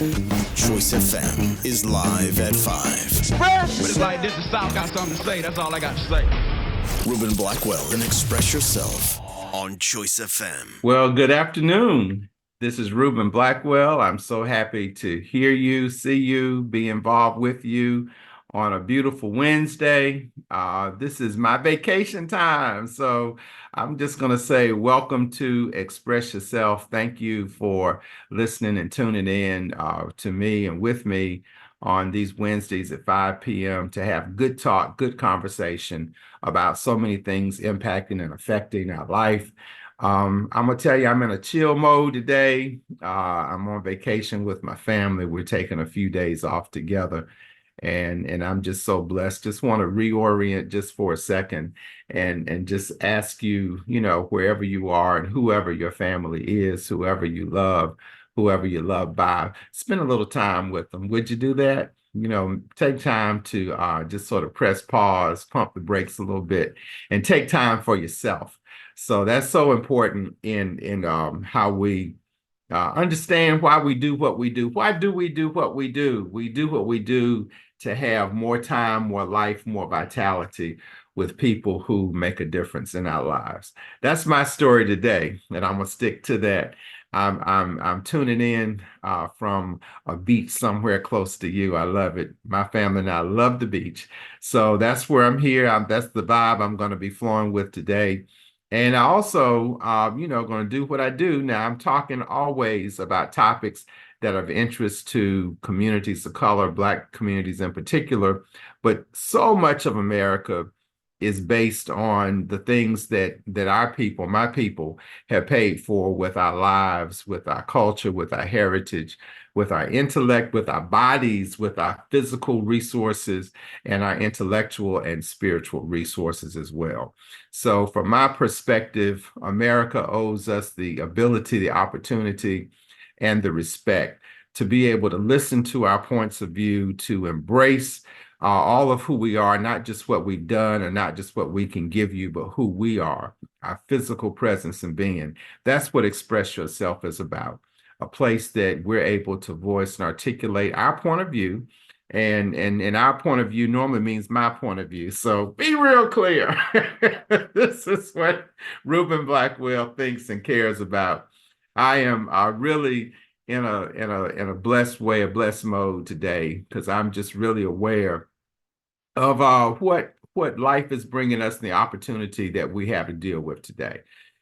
Choice FM is live at 5. But it's like this, the South got something to say. That's all I got to say. Reuben Blackwell and Express Yourself on Choice FM. Well, good afternoon. This is Reuben Blackwell. I'm so happy to hear you, see you, be involved with you on a beautiful Wednesday. This is my vacation time. So I'm just going to say welcome to Express Yourself. Thank you for listening and tuning in to me and with me on these Wednesdays at 5 p.m. to have good talk, good conversation about so many things impacting and affecting our life. I'm going to tell you, I'm in a chill mode today. I'm on vacation with my family. We're taking a few days off together. And I'm just so blessed. Just want to reorient just for a second and just ask you, wherever you are and whoever your family is, whoever you love by, spend a little time with them. Would you do that? Take time to just sort of press pause, pump the brakes a little bit, and take time for yourself. So that's so important in how we understand why we do what we do. Why do we do what we do? We do what we do to have more time, more life, more vitality with people who make a difference in our lives. That's my story today, and I'm gonna stick to that. I'm tuning in from a beach somewhere close to you. I love it. My family and I love the beach, so that's where I'm here. That's the vibe I'm going to be flowing with today. And I also, going to do what I do. Now, I'm talking always about topics that are of interest to communities of color, Black communities in particular. But so much of America is based on the things that our people, my people, have paid for with our lives, with our culture, with our heritage, with our intellect, with our bodies, with our physical resources, and our intellectual and spiritual resources as well. So from my perspective, America owes us the ability, the opportunity, and the respect to be able to listen to our points of view, to embrace all of who we are, not just what we've done or not just what we can give you, but who we are, our physical presence and being. That's what Express Yourself is about, a place that we're able to voice and articulate our point of view. And our point of view normally means my point of view. So be real clear. This is what Reuben Blackwell thinks and cares about. I am really in a blessed way, a blessed mode today, because I'm just really aware of what life is bringing us and the opportunity that we have to deal with today.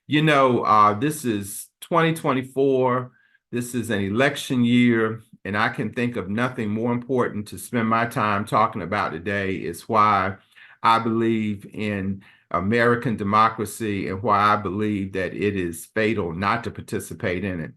This is 2024. This is an election year, and I can think of nothing more important to spend my time talking about today is why I believe in American democracy and why I believe that it is fatal not to participate in it,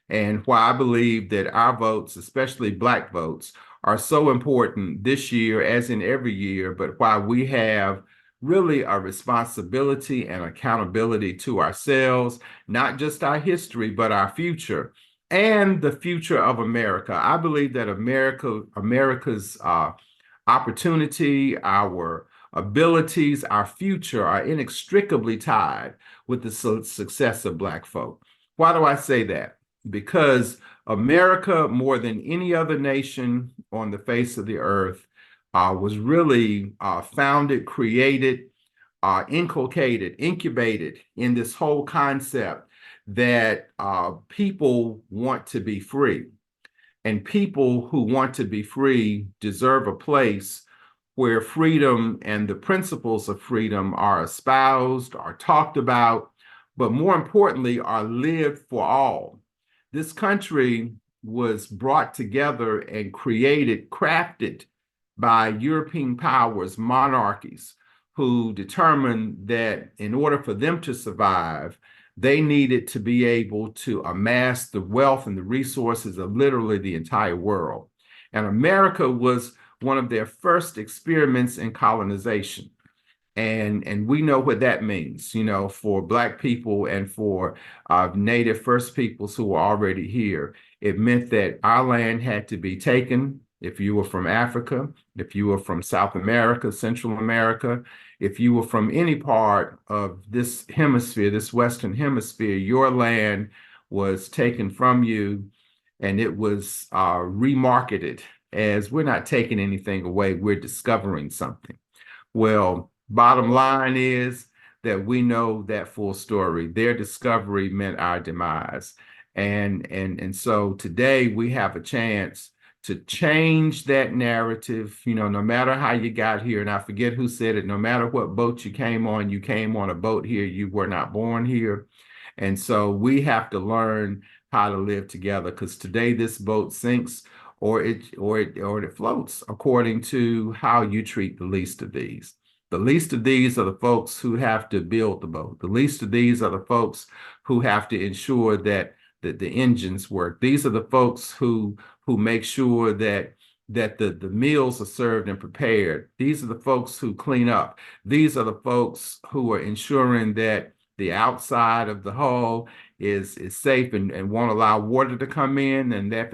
and why I believe that our votes, especially Black votes, are so important this year as in every year, but why we have really a responsibility and accountability to ourselves, not just our history, but our future and the future of America. I believe that America's opportunity, our abilities, our future are inextricably tied with the success of Black folk. Why do I say that? Because America, more than any other nation on the face of the earth, was really founded, created, inculcated, incubated in this whole concept that people want to be free. And people who want to be free deserve a place where freedom and the principles of freedom are espoused, are talked about, but more importantly, are lived for all. This country was brought together and created, crafted by European powers, monarchies, who determined that in order for them to survive, they needed to be able to amass the wealth and the resources of literally the entire world. And America was one of their first experiments in colonization. And we know what that means, for Black people and for Native First Peoples who were already here. It meant that our land had to be taken. If you were from Africa, if you were from South America, Central America, if you were from any part of this hemisphere, this Western hemisphere, your land was taken from you and it was remarketed as we're not taking anything away, we're discovering something. Well, bottom line is that we know that full story. Their discovery meant our demise. And so today we have a chance to change that narrative, no matter how you got here. And I forget who said it, no matter what boat you came on a boat here, you were not born here. And so we have to learn how to live together, because today this boat sinks or it floats according to how you treat the least of these. The least of these are the folks who have to build the boat. The least of these are the folks who have to ensure that the engines work. These are the folks who make sure that the meals are served and prepared. These are the folks who clean up. These are the folks who are ensuring that the outside of the hull is safe and won't allow water to come in, and that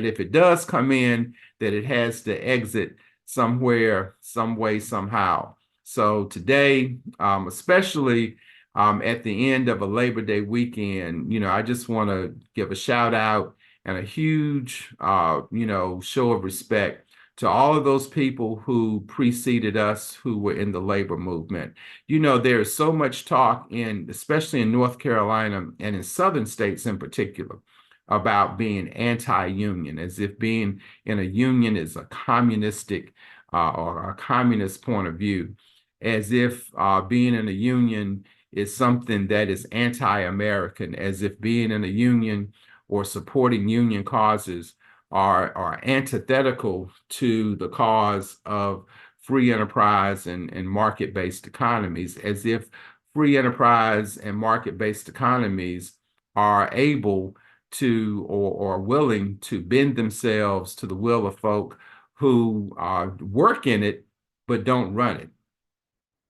if it does come in, that it has to exit somewhere, some way, somehow. So today, especially at the end of a Labor Day weekend, I just want to give a shout out and a huge, show of respect to all of those people who preceded us, who were in the labor movement. There is so much talk especially in North Carolina and in southern states in particular, about being anti-union, as if being in a union is a communistic or a communist point of view, as if being in a union is something that is anti-American, as if being in a union or supporting union causes are antithetical to the cause of free enterprise and market-based economies, as if free enterprise and market-based economies are able to or willing to bend themselves to the will of folk who work in it but don't run it.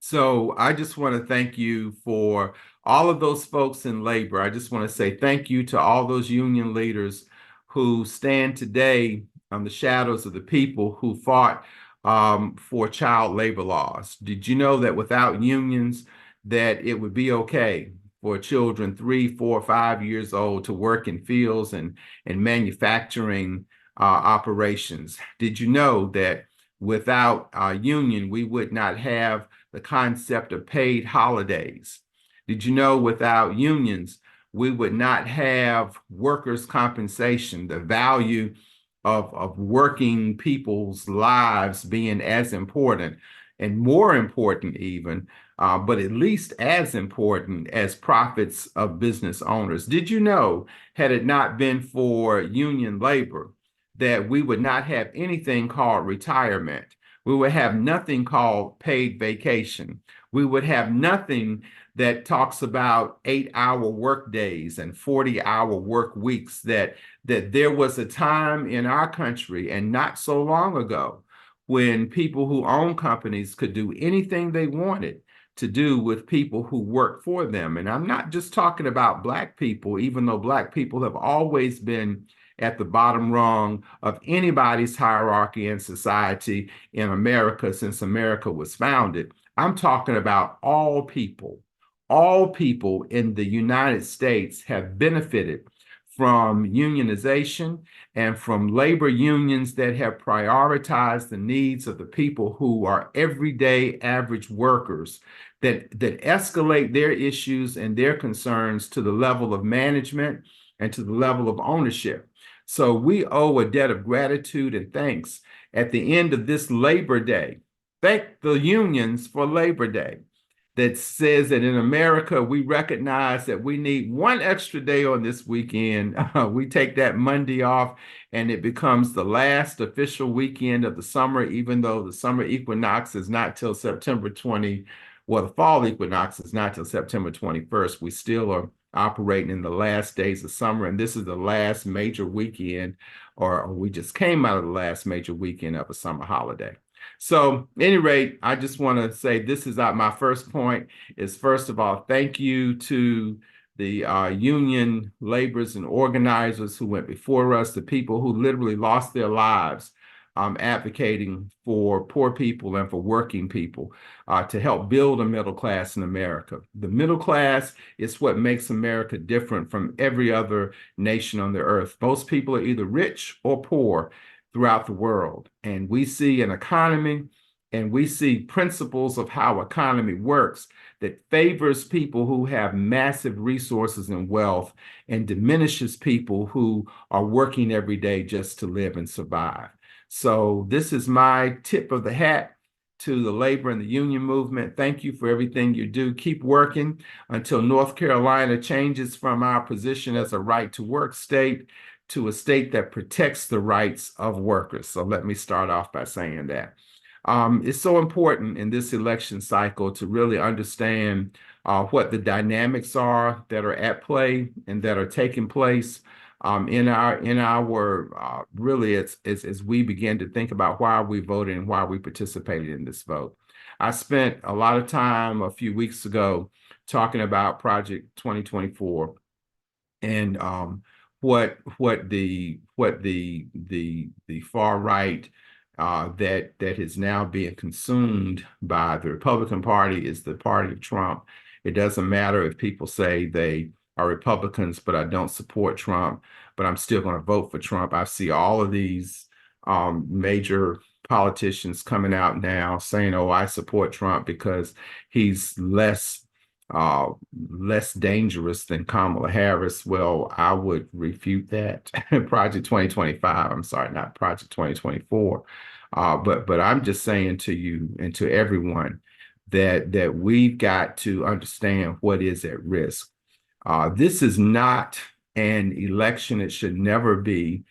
So I just want to thank you for all of those folks in labor. I just want to say thank you to all those union leaders who stand today on the shadows of the people who fought for child labor laws. Did you know that without unions, that it would be okay for children 3, 4, 5 years old to work in fields and manufacturing operations? Did you know that without a union, we would not have the concept of paid holidays? Did you know without unions, we would not have workers' compensation, the value of working people's lives being as important and more important even, but at least as important as profits of business owners? Did you know, had it not been for union labor, that we would not have anything called retirement? We would have nothing called paid vacation. We would have nothing that talks about 8-hour work days and 40-hour work weeks, that there was a time in our country, and not so long ago, when people who own companies could do anything they wanted to do with people who work for them. And I'm not just talking about Black people, even though Black people have always been at the bottom rung of anybody's hierarchy in society in America since America was founded. I'm talking about all people. All people in the United States have benefited from unionization and from labor unions that have prioritized the needs of the people who are everyday average workers, that escalate their issues and their concerns to the level of management and to the level of ownership. So we owe a debt of gratitude and thanks at the end of this Labor Day. Thank the unions for Labor Day, that says that in America, we recognize that we need one extra day on this weekend. We take that Monday off, and it becomes the last official weekend of the summer, even though the summer equinox is not till September 20. Well, the fall equinox is not till September 21st. We still are operating in the last days of summer, and this is the last major weekend, or we just came out of the last major weekend of a summer holiday. So at any rate, I just want to say this is my first point is, first of all, thank you to the union laborers and organizers who went before us, the people who literally lost their lives advocating for poor people and for working people to help build a middle class in America. The middle class is what makes America different from every other nation on the earth. Most people are either rich or poor throughout the world. And we see an economy and we see principles of how economy works that favors people who have massive resources and wealth and diminishes people who are working every day just to live and survive. So this is my tip of the hat to the labor and the union movement. Thank you for everything you do. Keep working until North Carolina changes from our position as a right to work state to a state that protects the rights of workers. So let me start off by saying that. It's so important in this election cycle to really understand what the dynamics are that are at play and that are taking place in our really it's as we begin to think about why we voted and why we participated in this vote. I spent a lot of time a few weeks ago talking about Project 2024 and the far right that is now being consumed by the Republican Party is the party of Trump. It doesn't matter if people say they are Republicans, but I don't support Trump, but I'm still going to vote for Trump. I see all of these major politicians coming out now saying, "Oh, I support Trump because he's less dangerous than Kamala Harris." Well, I would refute that. Project 2025, I'm sorry, not Project 2024. But I'm just saying to you and to everyone that we've got to understand what is at risk. This is not an election. It should never be.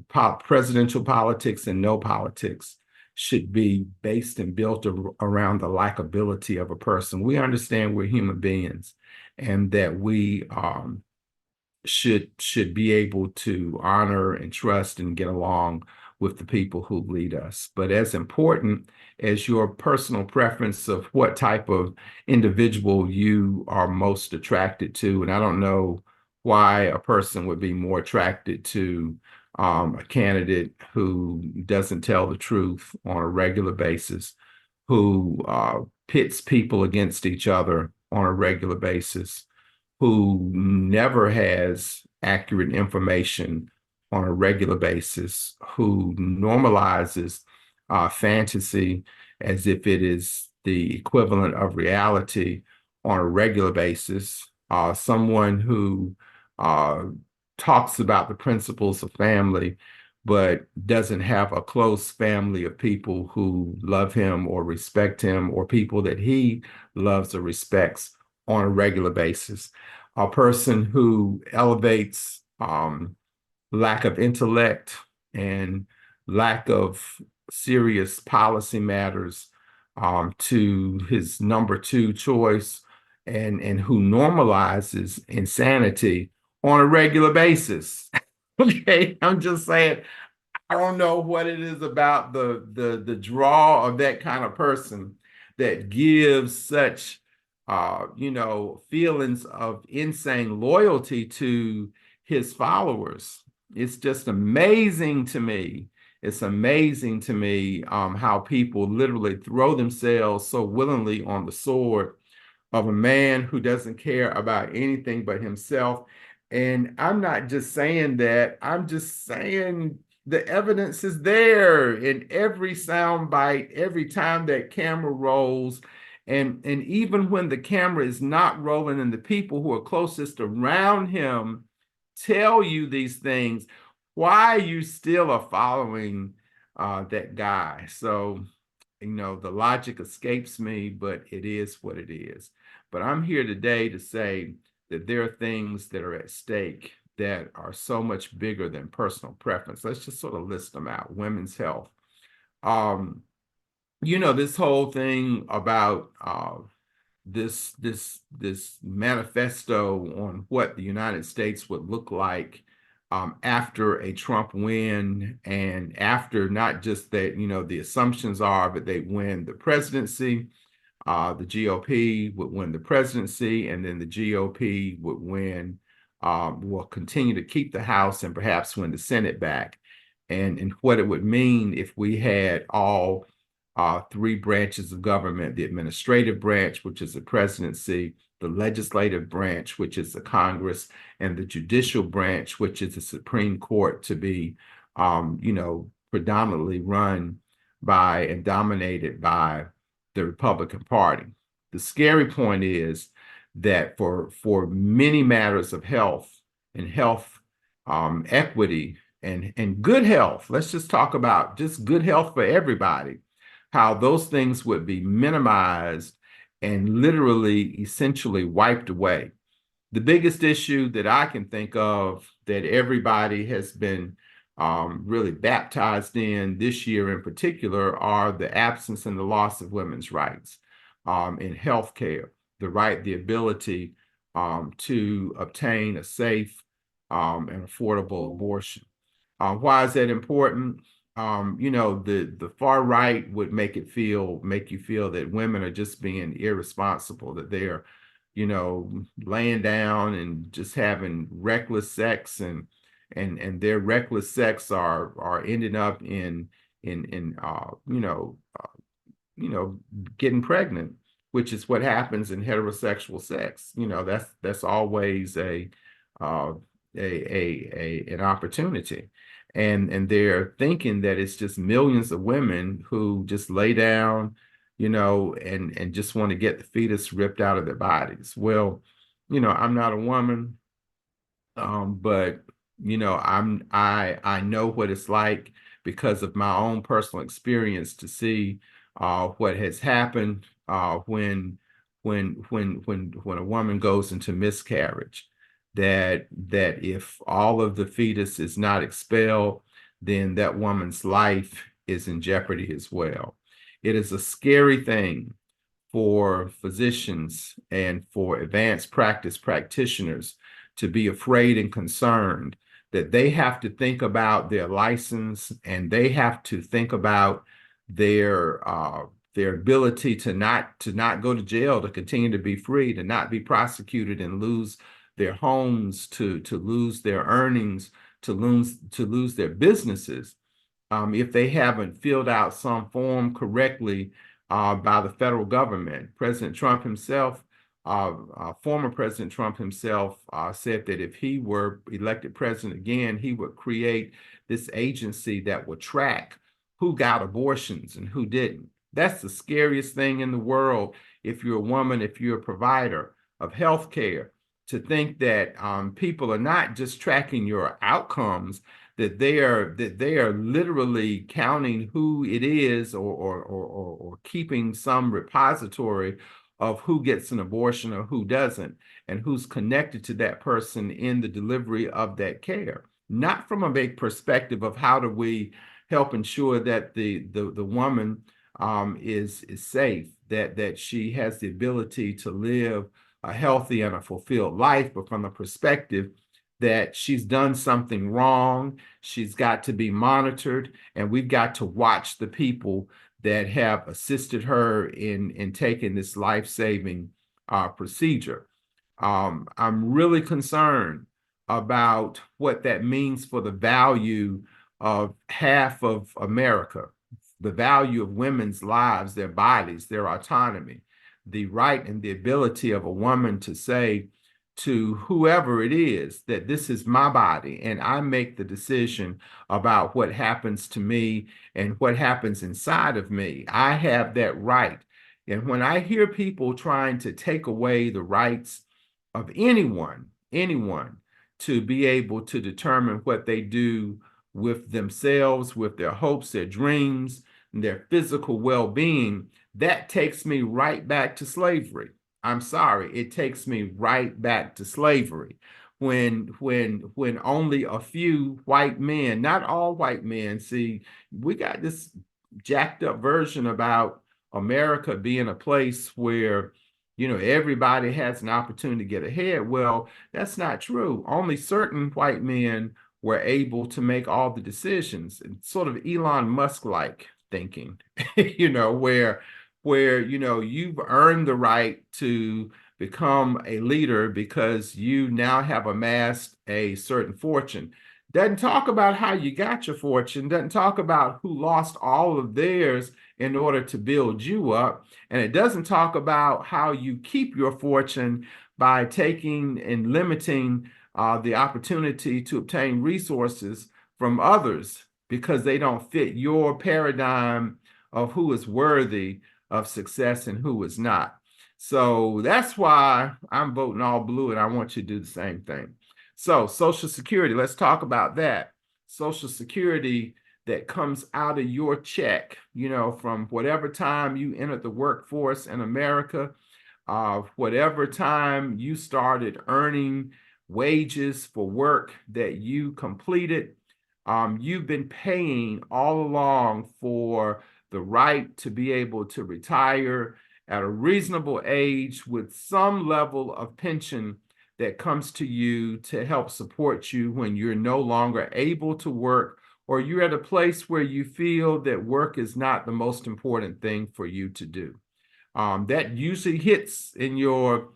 Presidential politics and no politics should be based and built around the likability of a person. We understand we're human beings and that we should be able to honor and trust and get along with the people who lead us. But as important as your personal preference of what type of individual you are most attracted to, and I don't know why a person would be more attracted to a candidate who doesn't tell the truth on a regular basis, who pits people against each other on a regular basis, who never has accurate information on a regular basis, who normalizes fantasy as if it is the equivalent of reality on a regular basis, someone who talks about the principles of family, but doesn't have a close family of people who love him or respect him or people that he loves or respects on a regular basis. A person who elevates lack of intellect and lack of serious policy matters to his number two choice and who normalizes insanity on a regular basis. Okay, I'm just saying, I don't know what it is about the draw of that kind of person that gives such feelings of insane loyalty to his followers. It's just amazing to me. It's amazing to me how people literally throw themselves so willingly on the sword of a man who doesn't care about anything but himself. And I'm not just saying that, I'm just saying the evidence is there in every sound bite, every time that camera rolls. And even when the camera is not rolling and the people who are closest around him tell you these things, why you still are following that guy. So, the logic escapes me, but it is what it is. But I'm here today to say that there are things that are at stake that are so much bigger than personal preference. Let's just sort of list them out. Women's health. This whole thing about this manifesto on what the United States would look like after a Trump win, and after not just that, the assumptions are, but they win the presidency, the GOP would win the presidency, and then the GOP would will continue to keep the House and perhaps win the Senate back. and what it would mean if we had all three branches of government: the administrative branch, which is the presidency, the legislative branch, which is the Congress, and the judicial branch, which is the Supreme Court, to be, predominantly run by and dominated by the Republican Party. The scary point is that for many matters of health and health equity and good health, let's just talk about just good health for everybody, how those things would be minimized and literally essentially wiped away. The biggest issue that I can think of that everybody has been really baptized in this year in particular are the absence and the loss of women's rights in healthcare, the ability to obtain a safe and affordable abortion. Why is that important? The far right would make you feel that women are just being irresponsible, that they're, laying down and just having reckless sex, and their reckless sex are ending up in getting pregnant, which is what happens in heterosexual sex. That's always an opportunity. And they're thinking that it's just millions of women who just lay down, and just want to get the fetus ripped out of their bodies. Well, I'm not a woman, but I know what it's like because of my own personal experience to see what has happened when a woman goes into miscarriage. That if all of the fetus is not expelled, then that woman's life is in jeopardy as well. It is a scary thing for physicians and for advanced practice practitioners to be afraid and concerned that they have to think about their license, and they have to think about their ability to not go to jail, to continue to be free, to not be prosecuted and lose their homes, to lose their earnings, to lose their businesses, if they haven't filled out some form correctly by the federal government. President Trump himself, former President Trump himself, said that if he were elected president again, he would create this agency that would track who got abortions and who didn't. That's the scariest thing in the world if you're a woman, if you're a provider of health care, to think that people are not just tracking your outcomes, that they are literally counting who it is, or keeping some repository of who gets an abortion or who doesn't, and who's connected to that person in the delivery of that care. Not from a big perspective of how do we help ensure that the woman is safe, that she has the ability to live a healthy and a fulfilled life, but from the perspective that she's done something wrong, she's got to be monitored, and we've got to watch the people that have assisted her in taking this life-saving procedure. I'm really concerned about what that means for the value of half of America, the value of women's lives, their bodies, their autonomy, the right and the ability of a woman to say to whoever it is that this is my body and I make the decision about what happens to me and what happens inside of me. I have that right. And when I hear people trying to take away the rights of anyone to be able to determine what they do with themselves, with their hopes, their dreams, and their physical well-being, that takes me right back to slavery. I'm sorry, it takes me right back to slavery. When only a few white men, not all white men, see, we got this jacked up version about America being a place where, everybody has an opportunity to get ahead. Well, that's not true. Only certain white men were able to make all the decisions, and sort of Elon Musk-like thinking, where you've earned the right to become a leader because you now have amassed a certain fortune. Doesn't talk about how you got your fortune, doesn't talk about who lost all of theirs in order to build you up. And it doesn't talk about how you keep your fortune by taking and limiting the opportunity to obtain resources from others because they don't fit your paradigm of who is worthy of success and who is not. So that's why I'm voting all blue, and I want you to do the same thing. So, Social Security, let's talk about that. Social Security that comes out of your check, from whatever time you entered the workforce in America, whatever time you started earning wages for work that you completed, you've been paying all along for the right to be able to retire at a reasonable age with some level of pension that comes to you to help support you when you're no longer able to work, or you're at a place where you feel that work is not the most important thing for you to do. That usually hits in your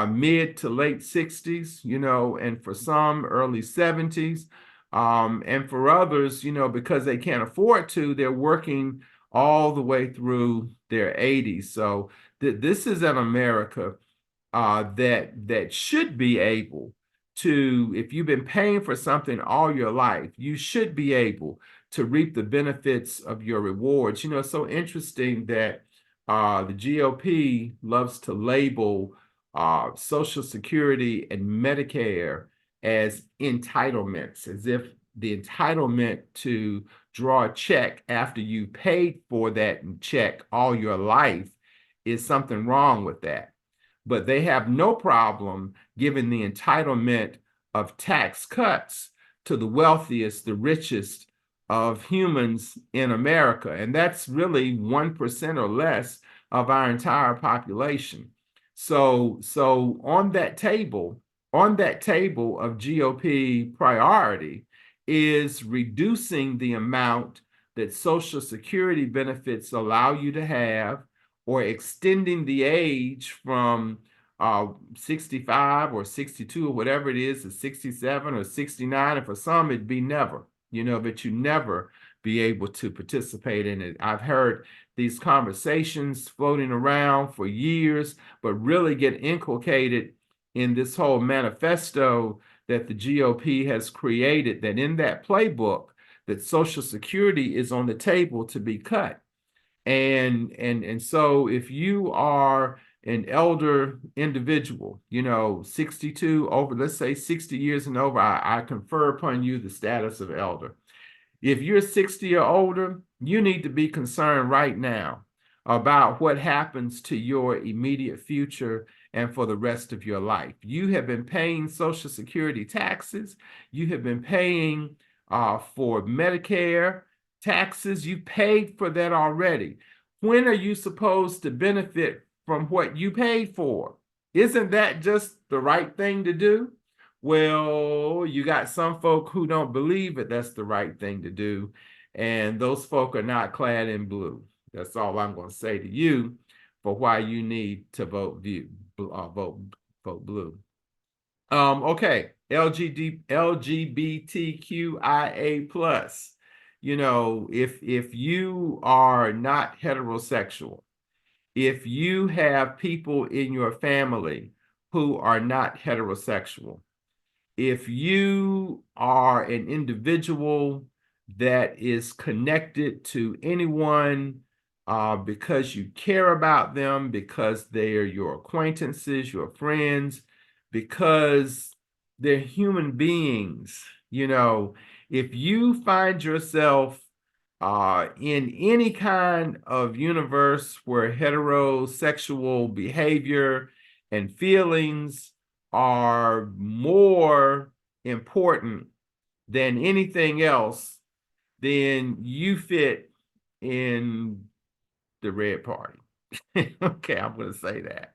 mid to late 60s, and for some early 70s. And for others, because they can't afford to, they're working all the way through their 80s. So this is an America that should be able to, if you've been paying for something all your life, you should be able to reap the benefits of your rewards. It's so interesting that the GOP loves to label Social Security and Medicare as entitlements, as if the entitlement to draw a check after you paid for that check all your life is something wrong with that. But they have no problem giving the entitlement of tax cuts to the wealthiest, the richest of humans in America. And that's really 1% or less of our entire population. So on that table of GOP priority is reducing the amount that Social Security benefits allow you to have, or extending the age from 65 or 62 or whatever it is to 67 or 69. And for some, it'd be never, but you never be able to participate in it. I've heard these conversations floating around for years, but really get inculcated in this whole manifesto that the GOP has created, that in that playbook, that Social Security is on the table to be cut. And so if you are an elder individual, 62 over, let's say 60 years and over, I confer upon you the status of elder. If you're 60 or older, you need to be concerned right now about what happens to your immediate future and for the rest of your life. You have been paying Social Security taxes. You have been paying for Medicare taxes. You paid for that already. When are you supposed to benefit from what you paid for? Isn't that just the right thing to do? Well, you got some folk who don't believe that that's the right thing to do, and those folk are not clad in blue. That's all I'm going to say to you for why you need to vote blue. Okay, LGBTQIA plus. If you are not heterosexual, if you have people in your family who are not heterosexual, if you are an individual that is connected to anyone because you care about them, because they are your acquaintances, your friends, because they're human beings, if you find yourself in any kind of universe where heterosexual behavior and feelings are more important than anything else, then you fit in the red party. Okay, I'm going to say that.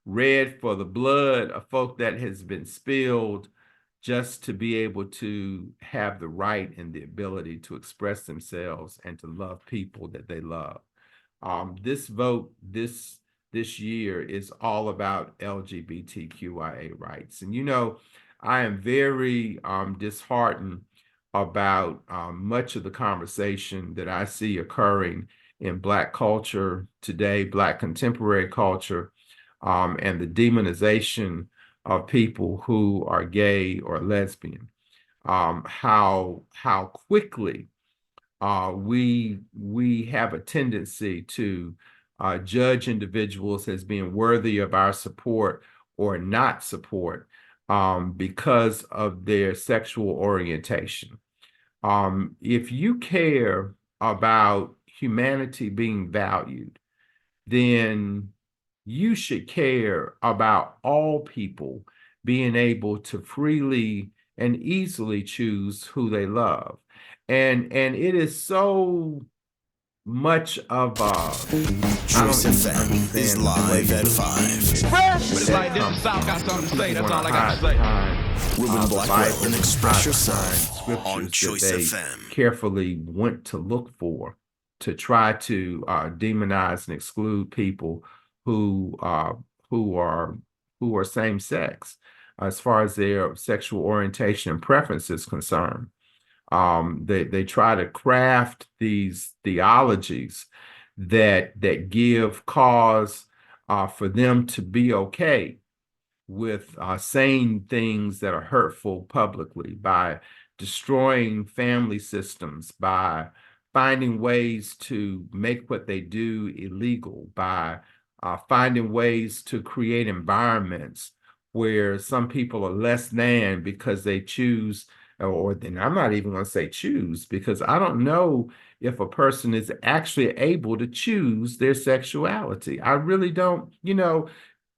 Red for the blood of folk that has been spilled just to be able to have the right and the ability to express themselves and to love people that they love. This vote this year is all about LGBTQIA rights. And I am very disheartened about much of the conversation that I see occurring in Black culture today, Black contemporary culture, and the demonization of people who are gay or lesbian. How quickly we have a tendency to judge individuals as being worthy of our support or not support because of their sexual orientation. If you care about humanity being valued, then you should care about all people being able to freely and easily choose who they love. And it is so much of I Choice don't even FM is understand the live at flavor 5. But it's like this, the South got something to say. That's all I got to say. Reuben Blackwell and Express Yourself scriptures on that Choice they FM. carefully went to look for to try to demonize and exclude people who who are who are same sex as far as their sexual orientation and preference is concerned. They try to craft these theologies that give cause for them to be okay with saying things that are hurtful publicly, by destroying family systems, by finding ways to make what they do illegal, by finding ways to create environments where some people are less than because they choose, or then I'm not even going to say choose, because I don't know if a person is actually able to choose their sexuality. I really don't,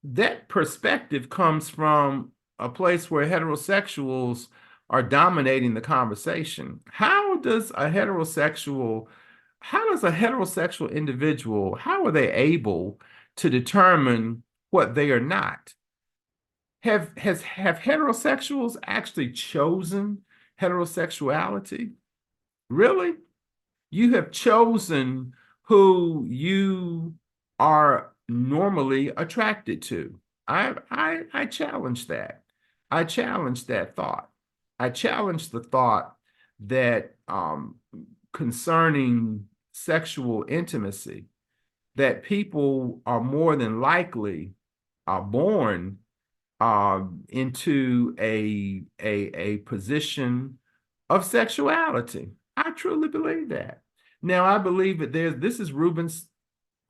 that perspective comes from a place where heterosexuals are dominating the conversation. How does a heterosexual individual, how are they able to determine what they are not? Have heterosexuals actually chosen heterosexuality? Really? You have chosen who you are normally attracted to. I challenge that. I challenge that thought. I challenge the thought that concerning sexual intimacy, that people are more than likely born into a position of sexuality. I truly believe that. Now, I believe that this is Reuben's.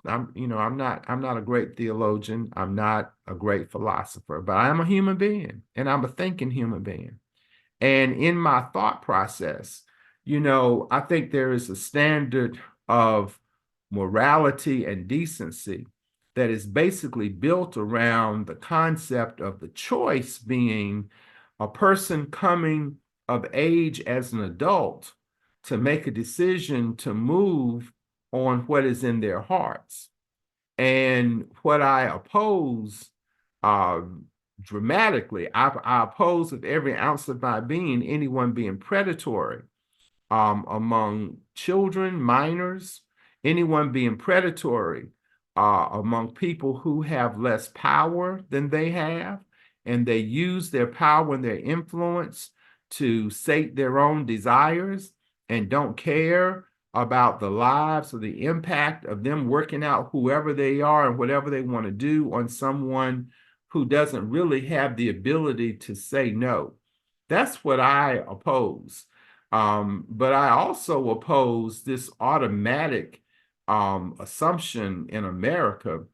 I'm not a great theologian. I'm not a great philosopher, but I am a human being and I'm a thinking human being. And in my thought process, I think there is a standard of morality and decency that is basically built around the concept of the choice being a person coming of age as an adult to make a decision to move on what is in their hearts. And what I oppose uh, dramatically, I oppose with every ounce of my being anyone being predatory among children, minors, anyone being predatory among people who have less power than they have, and they use their power and their influence to sate their own desires and don't care about the lives or the impact of them working out whoever they are and whatever they want to do on someone who doesn't really have the ability to say no. That's what I oppose. But I also oppose this automatic assumption in America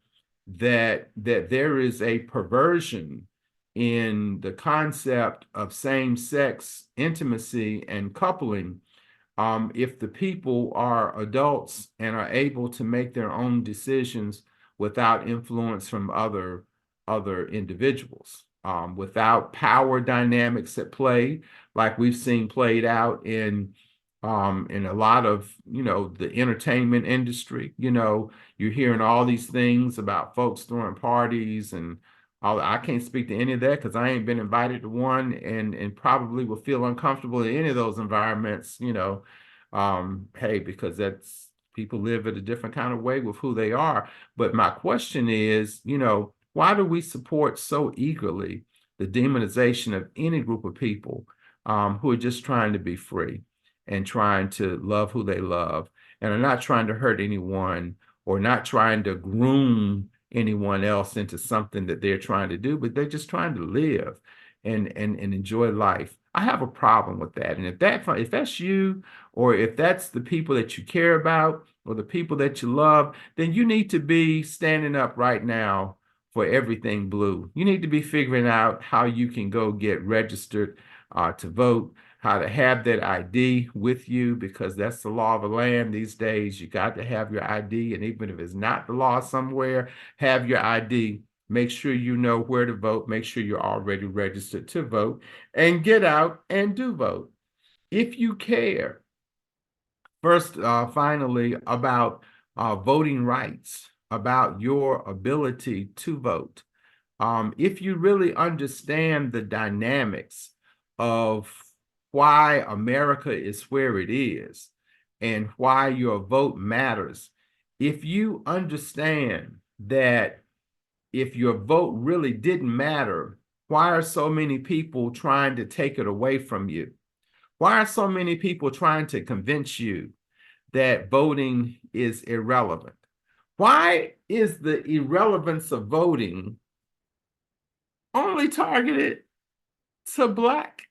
that there is a perversion in the concept of same-sex intimacy and coupling if the people are adults and are able to make their own decisions without influence from other individuals, without power dynamics at play, like we've seen played out in a lot of the entertainment industry. You're hearing all these things about folks throwing parties and all. I can't speak to any of that because I ain't been invited to one, and probably will feel uncomfortable in any of those environments. Hey, because that's people live in a different kind of way with who they are. But my question is, why do we support so eagerly the demonization of any group of people who are just trying to be free and trying to love who they love and are not trying to hurt anyone or not trying to groom anyone else into something that they're trying to do, but they're just trying to live and enjoy life. I have a problem with that. And if that's you, or if that's the people that you care about, or the people that you love, then you need to be standing up right now for everything blue. You need to be figuring out how you can go get registered to vote, how to have that ID with you, because that's the law of the land these days. You got to have your ID, and even if it's not the law somewhere, have your ID. Make sure you know where to vote. Make sure you're already registered to vote, and get out and do vote. If you care, first, finally, about voting rights, about your ability to vote. If you really understand the dynamics of why America is where it is and why your vote matters, if you understand that if your vote really didn't matter, why are so many people trying to take it away from you? Why are so many people trying to convince you that voting is irrelevant? Why is the irrelevance of voting only targeted to Black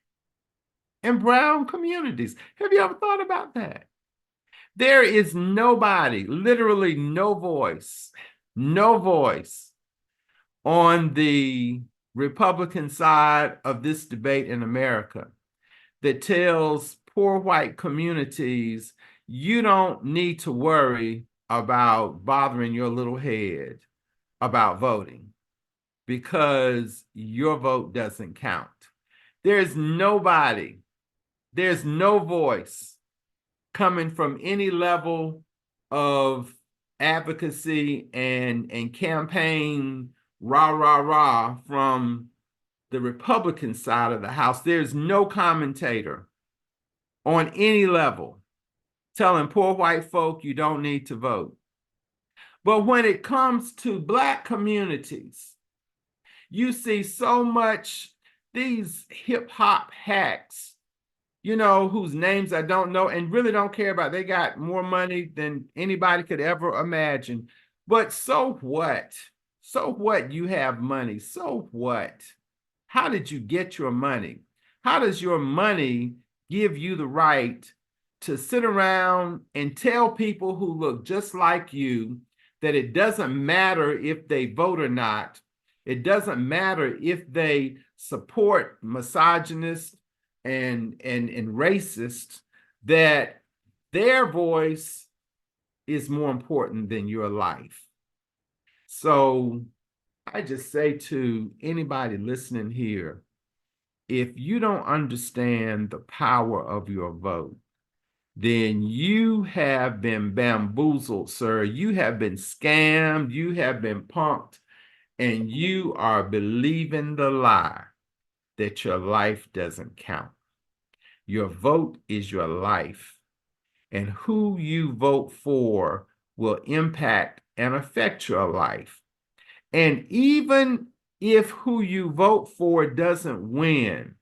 and brown communities? Have you ever thought about that? There is nobody, literally no voice on the Republican side of this debate in America that tells poor white communities, you don't need to worry about bothering your little head about voting because your vote doesn't count. There's nobody, there's no voice coming from any level of advocacy and campaign rah from the Republican side of the House. There's no commentator on any level telling poor white folk you don't need to vote. But when it comes to Black communities, you see so much these hip hop hacks, whose names I don't know and really don't care about. They got more money than anybody could ever imagine. But so what? So what you have money? So what? How did you get your money? How does your money give you the right to sit around and tell people who look just like you that it doesn't matter if they vote or not? It doesn't matter if they support misogynists and racists, that their voice is more important than your life. So I just say to anybody listening here, if you don't understand the power of your vote, then you have been bamboozled, sir. You have been scammed. You have been punked, and you are believing the lie that your life doesn't count. Your vote is your life, and who you vote for will impact and affect your life. And even if who you vote for doesn't win,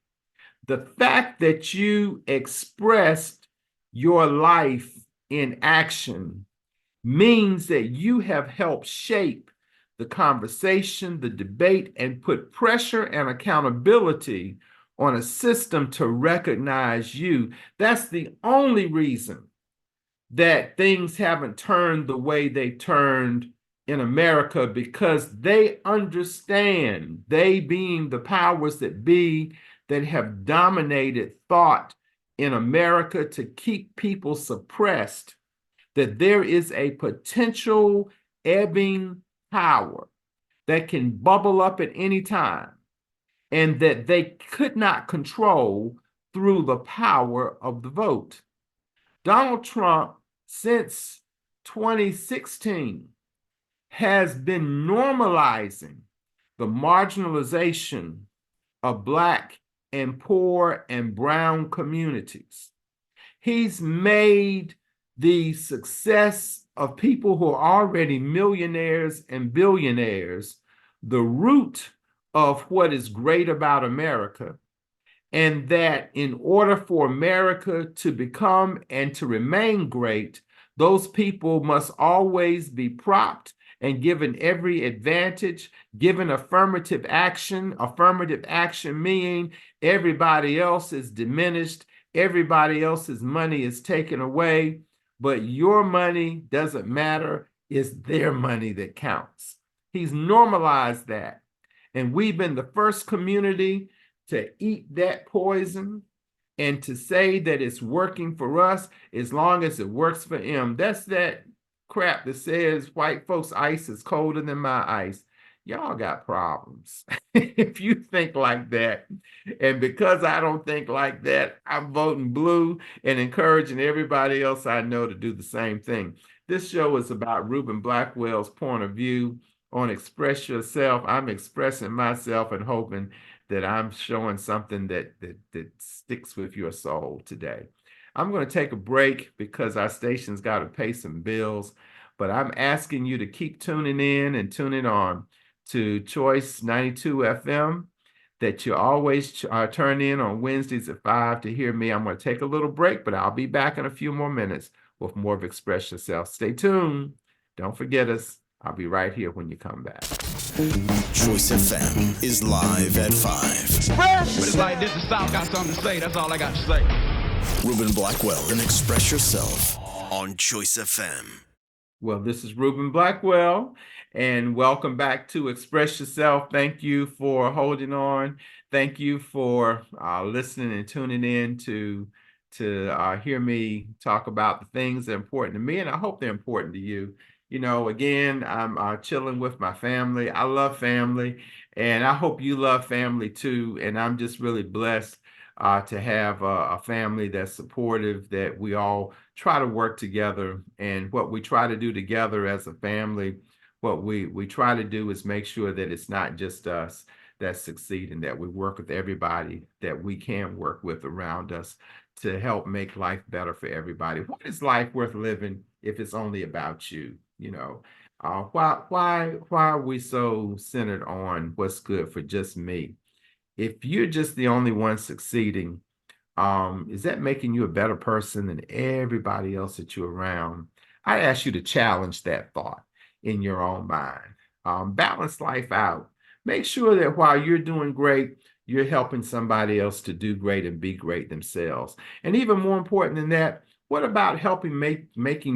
the fact that you expressed your life in action means that you have helped shape the conversation, the debate, and put pressure and accountability on a system to recognize you. That's the only reason that things haven't turned the way they turned in America, because they understand, they being the powers that be that have dominated thought in America to keep people suppressed, that there is a potential ebbing power that can bubble up at any time and that they could not control through the power of the vote. Donald Trump, since 2016, has been normalizing the marginalization of Black and poor and brown communities. He's made the success of people who are already millionaires and billionaires the root of what is great about America. and that in order for America to become and to remain great, those people must always be propped and given every advantage, given affirmative action. Affirmative action meaning everybody else is diminished, everybody else's money is taken away, but your money doesn't matter. It's their money that counts. He's normalized that. And we've been the first community to eat that poison and to say that it's working for us as long as it works for him. That's that crap that says white folks' ice is colder than my ice. Y'all got problems. If you think like that, and because I don't think like that, I'm voting blue and encouraging everybody else I know to do the same thing. This show is about Reuben Blackwell's point of view on Express Yourself. I'm expressing myself and hoping that I'm showing something that sticks with your soul today. I'm going to take a break because our station's got to pay some bills, but I'm asking you to keep tuning in and tuning on to Choice 92 FM, that you always turn in on Wednesdays at 5 to hear me. I'm going to take a little break, but I'll be back in a few more minutes with more of Express Yourself. Stay tuned. Don't forget us. I'll be right here when you come back. Choice FM is live at 5. But it's like this, the South got something to say. That's all I got to say. Reuben Blackwell and Express Yourself on Choice FM. Well, this is Reuben Blackwell, and welcome back to Express Yourself. Thank you for holding on. Thank you for listening and tuning in to hear me talk about the things that are important to me, and I hope they're important to you. You know, again, I'm chilling with my family. I love family, and I hope you love family too. And I'm just really blessed to have a family that's supportive, that we all try to work together. And what we try to do together as a family, what we try to do is make sure that it's not just us that's succeeding, that we work with everybody that we can work with around us to help make life better for everybody. What is life worth living if it's only about you? You know, why are we so centered on what's good for just me? If you're just the only one succeeding, is that making you a better person than everybody else that you're around? I ask you to challenge that thought in your own mind. Balance life out. Make sure that while you're doing great, you're helping somebody else to do great and be great themselves. And even more important than that, what about helping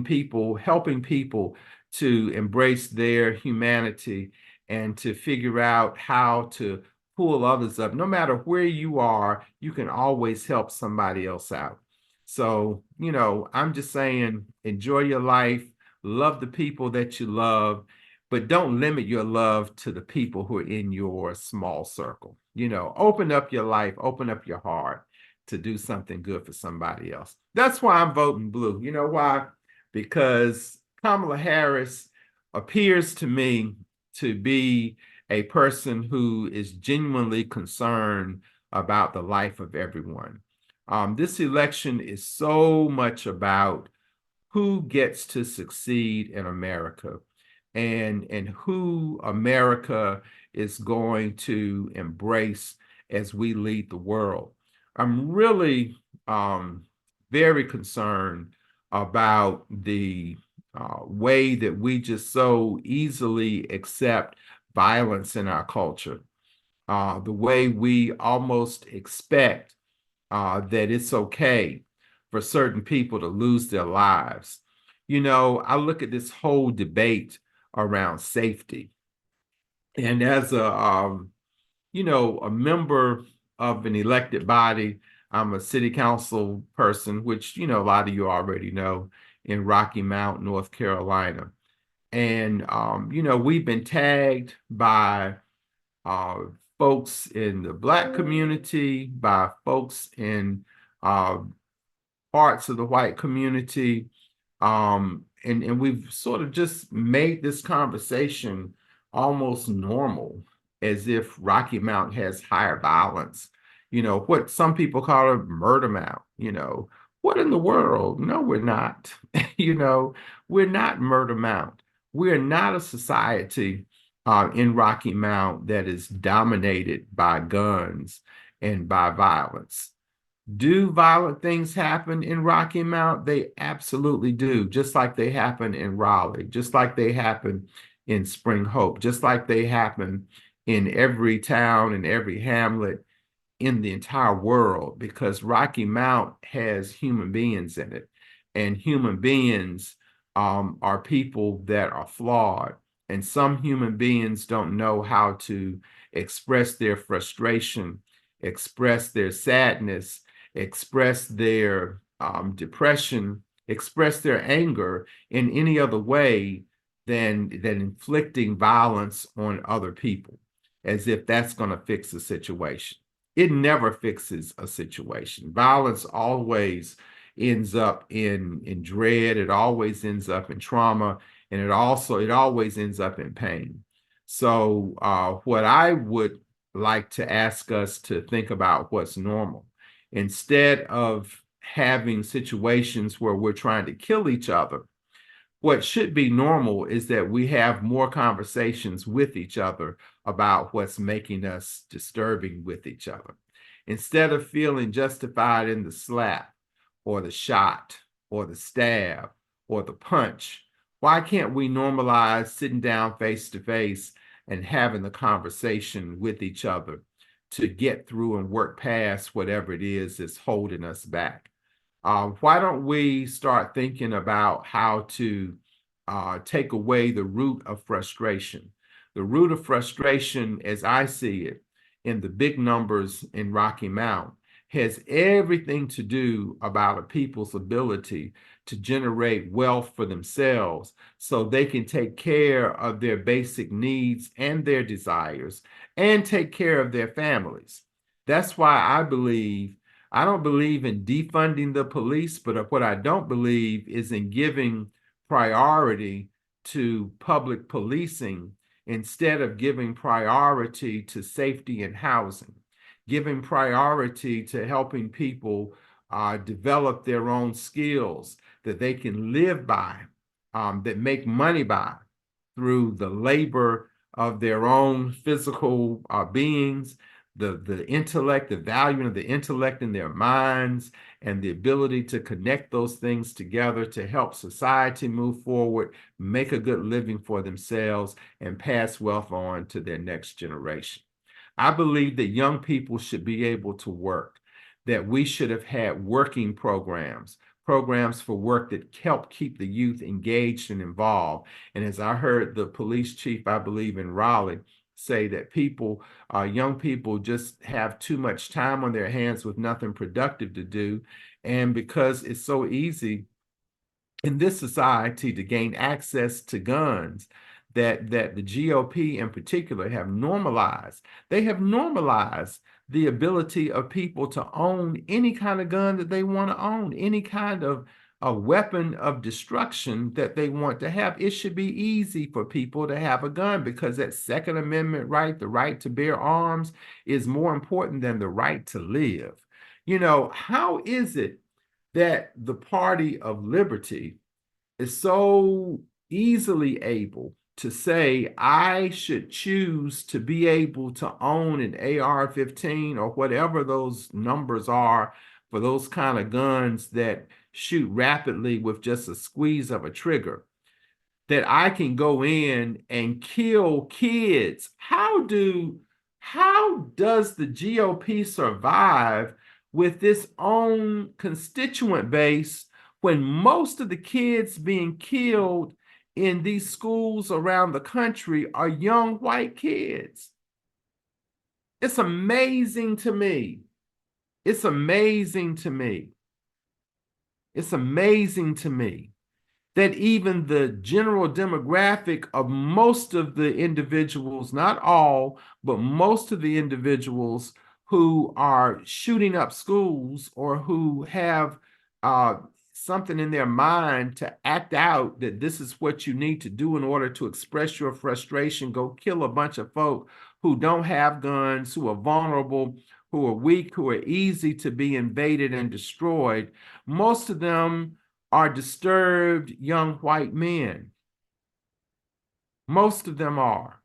people to embrace their humanity and to figure out how to pull others up? No matter where you are, you can always help somebody else out. So, you know, I'm just saying, enjoy your life, love the people that you love, but don't limit your love to the people who are in your small circle. You know, open up your life, open up your heart to do something good for somebody else. That's why I'm voting blue. You know why? Because Kamala Harris appears to me to be a person who is genuinely concerned about the life of everyone. This election is so much about who gets to succeed in America, and who America is going to embrace as we lead the world. I'm really very concerned about the way that we just so easily accept violence in our culture, the way we almost expect that it's okay for certain people to lose their lives. You know, I look at this whole debate around safety, and as a a member of an elected body, I'm a city council person, which a lot of you already know, in Rocky Mount, North Carolina. And we've been tagged by folks in the Black community, by folks in parts of the white community. And we've sort of just made this conversation almost normal, as if Rocky Mount has higher violence. What some people call a murder mount. What in the world? No, we're not. We're not Murder Mount. We're not a society in Rocky Mount that is dominated by guns and by violence. Do violent things happen in Rocky Mount? They absolutely do, just like they happen in Raleigh, just like they happen in Spring Hope, just like they happen in every town and every hamlet in the entire world, because Rocky Mount has human beings in it, and human beings are people that are flawed, and some human beings don't know how to express their frustration, express their sadness, express their depression, express their anger in any other way than inflicting violence on other people, as if that's going to fix the situation. It never fixes a situation. Violence always ends up in dread. It always ends up in trauma, and it always ends up in pain. So what I would like to ask us to think about what's normal, instead of having situations where we're trying to kill each other. What should be normal is that we have more conversations with each other about what's making us disturbing with each other. Instead of feeling justified in the slap or the shot or the stab or the punch, why can't we normalize sitting down face to face and having the conversation with each other to get through and work past whatever it is that's holding us back? Why don't we start thinking about how to take away the root of frustration? The root of frustration, as I see it, in the big numbers in Rocky Mount, has everything to do about a people's ability to generate wealth for themselves so they can take care of their basic needs and their desires and take care of their families. That's why I don't believe in defunding the police, but what I don't believe is in giving priority to public policing instead of giving priority to safety and housing, giving priority to helping people develop their own skills that they can live by, that make money by through the labor of their own physical beings, the intellect, the value of the intellect in their minds, and the ability to connect those things together to help society move forward, make a good living for themselves, and pass wealth on to their next generation. I believe that young people should be able to work, that we should have had working programs, programs for work that help keep the youth engaged and involved. And as I heard the police chief, I believe in Raleigh, say that young people just have too much time on their hands with nothing productive to do. And because it's so easy in this society to gain access to guns, that the GOP in particular have normalized. They have normalized the ability of people to own any kind of gun that they want to own, any kind of a weapon of destruction that they want to have. It should be easy for people to have a gun, because that Second Amendment right, the right to bear arms, is more important than the right to live. How is it that the Party of Liberty is so easily able to say, I should choose to be able to own an AR-15 or whatever those numbers are for those kind of guns that shoot rapidly with just a squeeze of a trigger, that I can go in and kill kids? How does the GOP survive with its own constituent base when most of the kids being killed in these schools around the country are young white kids? It's amazing to me. It's amazing to me. It's amazing to me that even the general demographic of most of the individuals, not all, but most of the individuals who are shooting up schools or who have something in their mind to act out that this is what you need to do in order to express your frustration, go kill a bunch of folk who don't have guns, who are vulnerable, who are weak, who are easy to be invaded and destroyed. Most of them are disturbed young white men. Most of them are.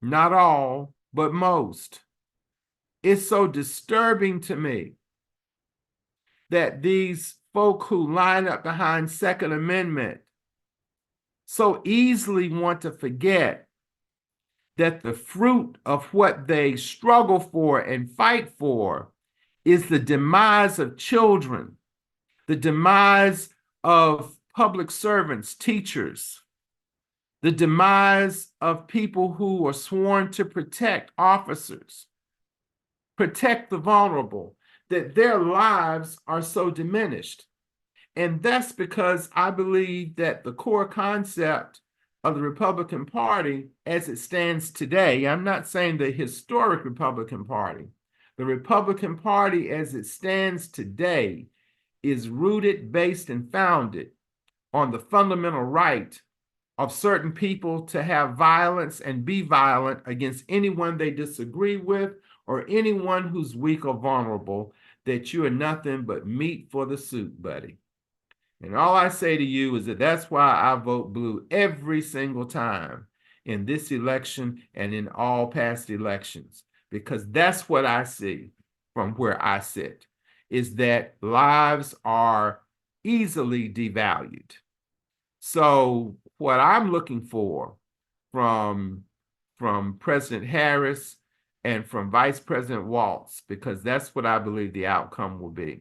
Not all, but most. It's so disturbing to me that these folk who line up behind Second Amendment so easily want to forget that the fruit of what they struggle for and fight for is the demise of children, the demise of public servants, teachers, the demise of people who are sworn to protect, officers, protect the vulnerable, that their lives are so diminished. And that's because I believe that the core concept of the Republican Party as it stands today, I'm not saying the historic Republican Party, the Republican Party as it stands today is rooted, based, and founded on the fundamental right of certain people to have violence and be violent against anyone they disagree with or anyone who's weak or vulnerable, that you are nothing but meat for the soup, buddy. And all I say to you is that that's why I vote blue every single time in this election and in all past elections, because that's what I see from where I sit, is that lives are easily devalued. So what I'm looking for from President Harris and from Vice President Walz, because that's what I believe the outcome will be,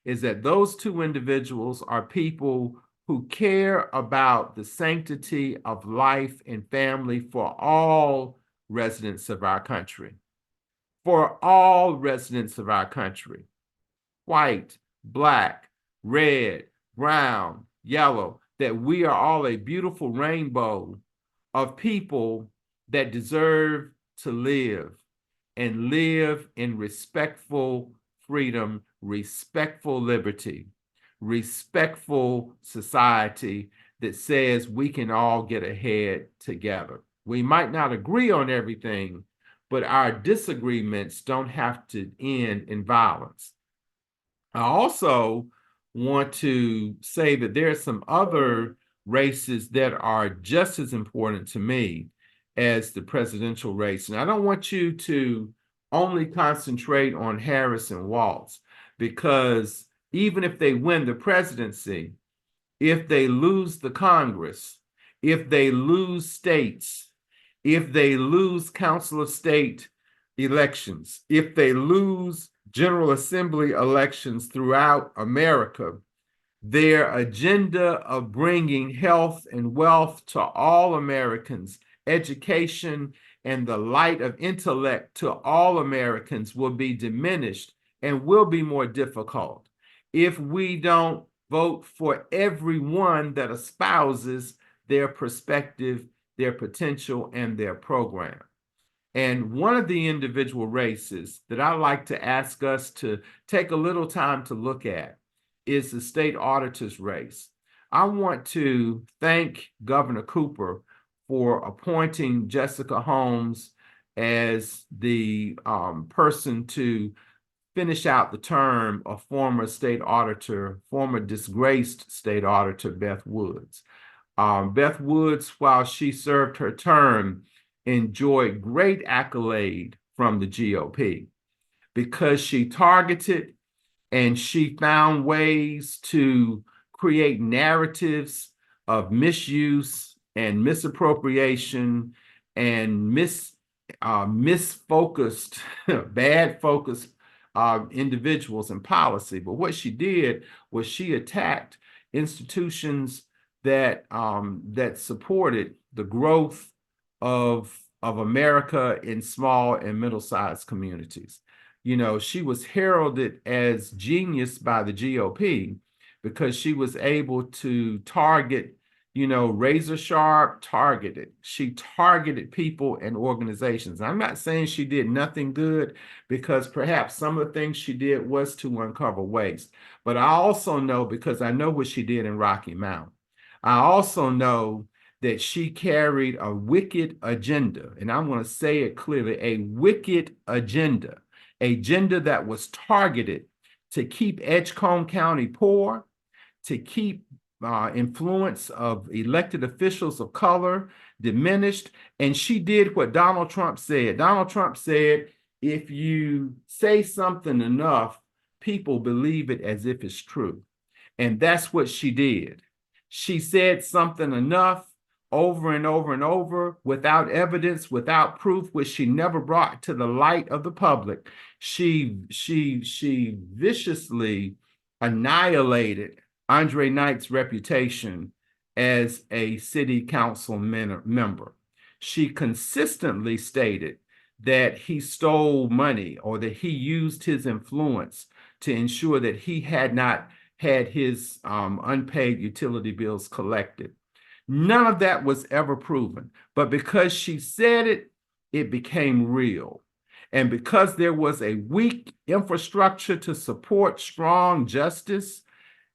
is that those two individuals are people who care about the sanctity of life and family for all residents of our country. For all residents of our country. White, black, red, brown, yellow, that we are all a beautiful rainbow of people that deserve to live and live in respectful freedom, respectful liberty, respectful society that says we can all get ahead together. We might not agree on everything, but our disagreements don't have to end in violence. I also want to say that there are some other races that are just as important to me as the presidential race. And I don't want you to only concentrate on Harris and Walz, because even if they win the presidency, if they lose the Congress, if they lose states, if they lose Council of State elections, if they lose General Assembly elections throughout America, their agenda of bringing health and wealth to all Americans, education and the light of intellect to all Americans will be diminished and will be more difficult if we don't vote for everyone that espouses their perspective, their potential, and their program. And one of the individual races that I like to ask us to take a little time to look at is the state auditor's race. I want to thank Governor Cooper for appointing Jessica Holmes as the person to finish out the term of former state auditor, former disgraced state auditor, Beth Woods. Beth Woods, while she served her term, enjoyed great accolade from the GOP because she targeted and she found ways to create narratives of misuse and misappropriation and misfocused, bad focused individuals and policy. But what she did was she attacked institutions that supported the growth of America in small and middle-sized communities. You know, she was heralded as genius by the GOP because she was able to target, you know, razor sharp targeted. She targeted people and organizations. I'm not saying she did nothing good, because perhaps some of the things she did was to uncover waste. But I also know, because I know what she did in Rocky Mount, I also know that she carried a wicked agenda, and I'm going to say it clearly, a wicked agenda that was targeted to keep Edgecombe County poor, to keep influence of elected officials of color diminished. And she did what Donald Trump said. Donald Trump said, if you say something enough, people believe it as if it's true. And that's what she did. She said something enough over and over and over without evidence, without proof, which she never brought to the light of the public. She viciously annihilated Andre Knight's reputation as a city council member. She consistently stated that he stole money or that he used his influence to ensure that he had not had his unpaid utility bills collected. None of that was ever proven, but because she said it, it became real. And because there was a weak infrastructure to support strong justice,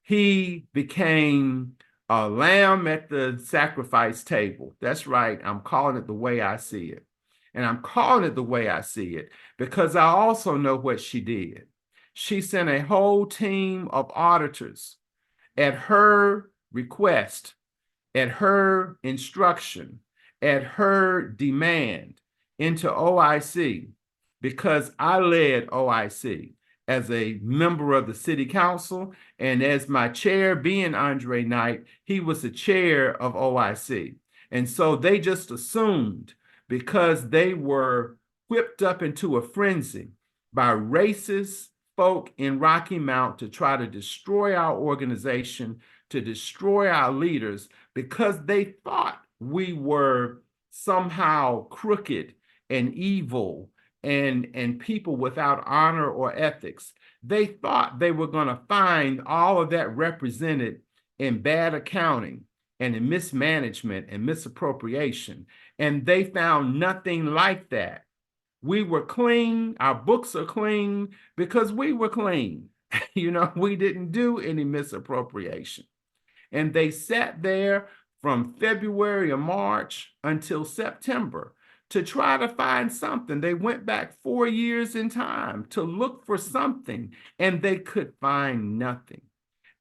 he became a lamb at the sacrifice table. That's right. I'm calling it the way I see it. And I'm calling it the way I see it because I also know what she did. She sent a whole team of auditors at her request, at her instruction, at her demand into OIC because I led OIC as a member of the city council, and as my chair being Andre Knight, he was the chair of OIC. And so they just assumed because they were whipped up into a frenzy by racist folk in Rocky Mount to try to destroy our organization, to destroy our leaders, because they thought we were somehow crooked and evil and people without honor or ethics. They thought they were going to find all of that represented in bad accounting and in mismanagement and misappropriation. And they found nothing like that. We were clean. Our books are clean because we were clean. We didn't do any misappropriation. And they sat there from February or March until September to try to find something. They went back 4 years in time to look for something, and they could find nothing.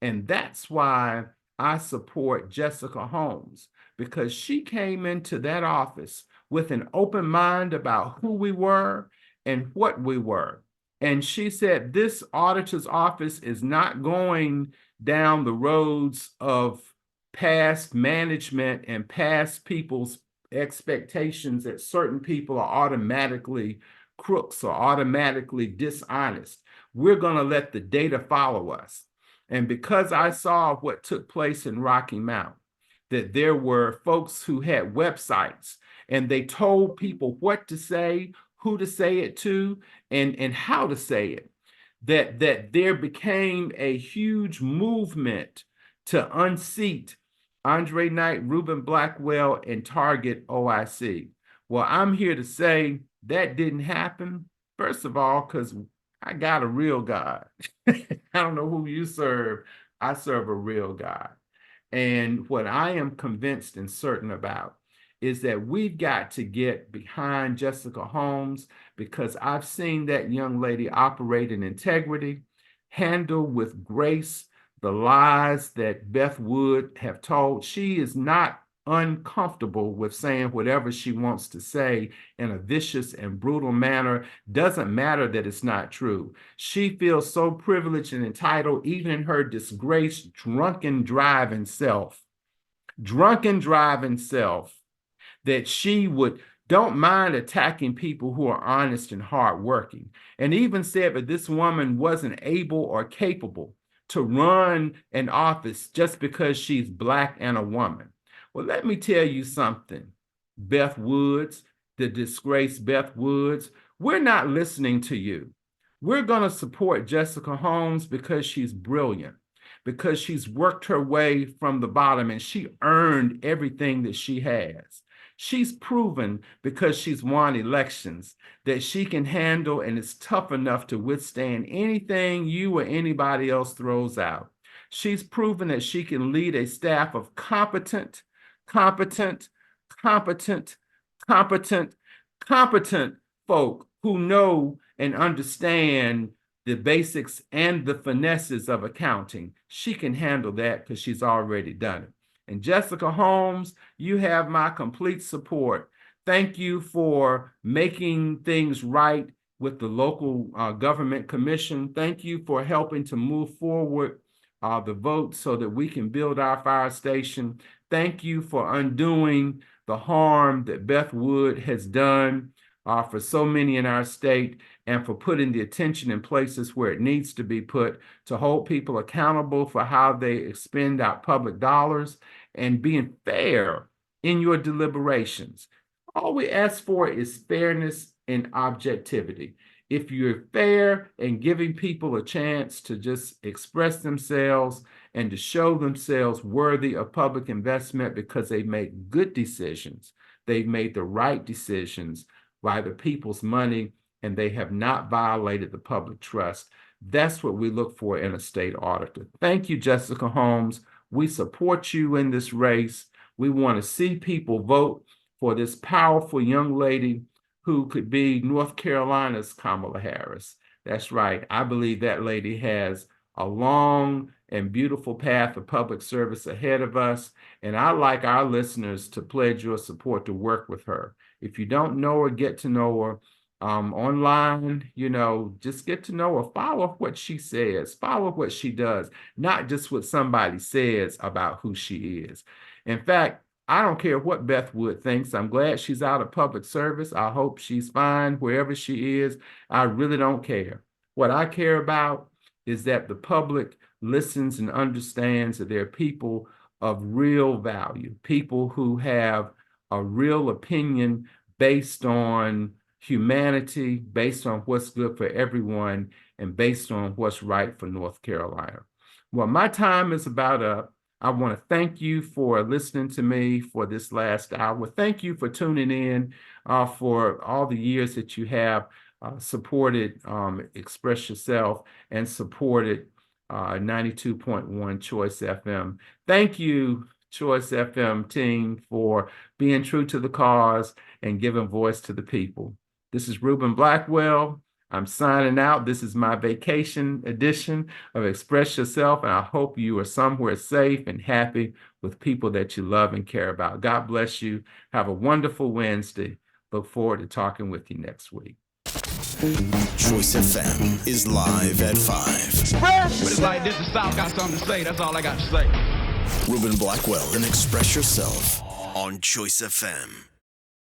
And that's why I support Jessica Holmes, because she came into that office with an open mind about who we were and what we were. And she said, this auditor's office is not going down the roads of past management and past people's expectations that certain people are automatically crooks or automatically dishonest. We're going to let the data follow us. And because I saw what took place in Rocky Mount, that there were folks who had websites and they told people what to say, who to say it to, and how to say it, that there became a huge movement to unseat Andre Knight, Reuben Blackwell, and target OIC. Well, I'm here to say that didn't happen, first of all, because I got a real God. I don't know who you serve. I serve a real God. And what I am convinced and certain about is that we've got to get behind Jessica Holmes, because I've seen that young lady operate in integrity, handle with grace the lies that Beth Wood have told. She is not uncomfortable with saying whatever she wants to say in a vicious and brutal manner. Doesn't matter that it's not true. She feels so privileged and entitled, even in her disgraced, drunken driving self, that she don't mind attacking people who are honest and hardworking. And even said that this woman wasn't able or capable to run an office just because she's Black and a woman. Well, let me tell you something, Beth Woods, the disgraced Beth Woods, we're not listening to you. We're going to support Jessica Holmes because she's brilliant, because she's worked her way from the bottom and she earned everything that she has. She's proven, because she's won elections, that she can handle and is tough enough to withstand anything you or anybody else throws out. She's proven that she can lead a staff of competent folk who know and understand the basics and the finesses of accounting. She can handle that because she's already done it. And Jessica Holmes, you have my complete support. Thank you for making things right with the local government commission. Thank you for helping to move forward the vote so that we can build our fire station. Thank you for undoing the harm that Beth Wood has done for so many in our state, and for putting the attention in places where it needs to be put to hold people accountable for how they expend our public dollars, and being fair in your deliberations. All we ask for is fairness and objectivity. If you're fair and giving people a chance to just express themselves and to show themselves worthy of public investment because they make good decisions, they've made the right decisions by the people's money, and they have not violated the public trust. That's what we look for in a state auditor. Thank you, Jessica Holmes. We support you in this race. We want to see people vote for this powerful young lady who could be North Carolina's Kamala Harris. That's right. I believe that lady has a long and beautiful path of public service ahead of us. And I'd like our listeners to pledge your support to work with her. If you don't know her, get to know her online, just get to know her. Follow what she says, follow what she does, not just what somebody says about who she is. In fact, I don't care what Beth Wood thinks. I'm glad she's out of public service. I hope she's fine wherever she is. I really don't care. What I care about is that the public listens and understands that there are people of real value, people who have a real opinion based on humanity, based on what's good for everyone, and based on what's right for North Carolina. Well, my time is about up. I want to thank you for listening to me for this last hour. Thank you for tuning in for all the years that you have supported Express Yourself and supported 92.1 Choice FM. Thank you, Choice FM team, for being true to the cause and giving voice to the people. This is Reuben Blackwell. I'm signing out. This is my vacation edition of Express Yourself, and I hope you are somewhere safe and happy with people that you love and care about. God bless you. Have a wonderful Wednesday. Look forward to talking with you next week. Choice FM is live at 5. But it's like this, the South got something to say. That's all I got to say. Reuben Blackwell and Express Yourself on Choice FM.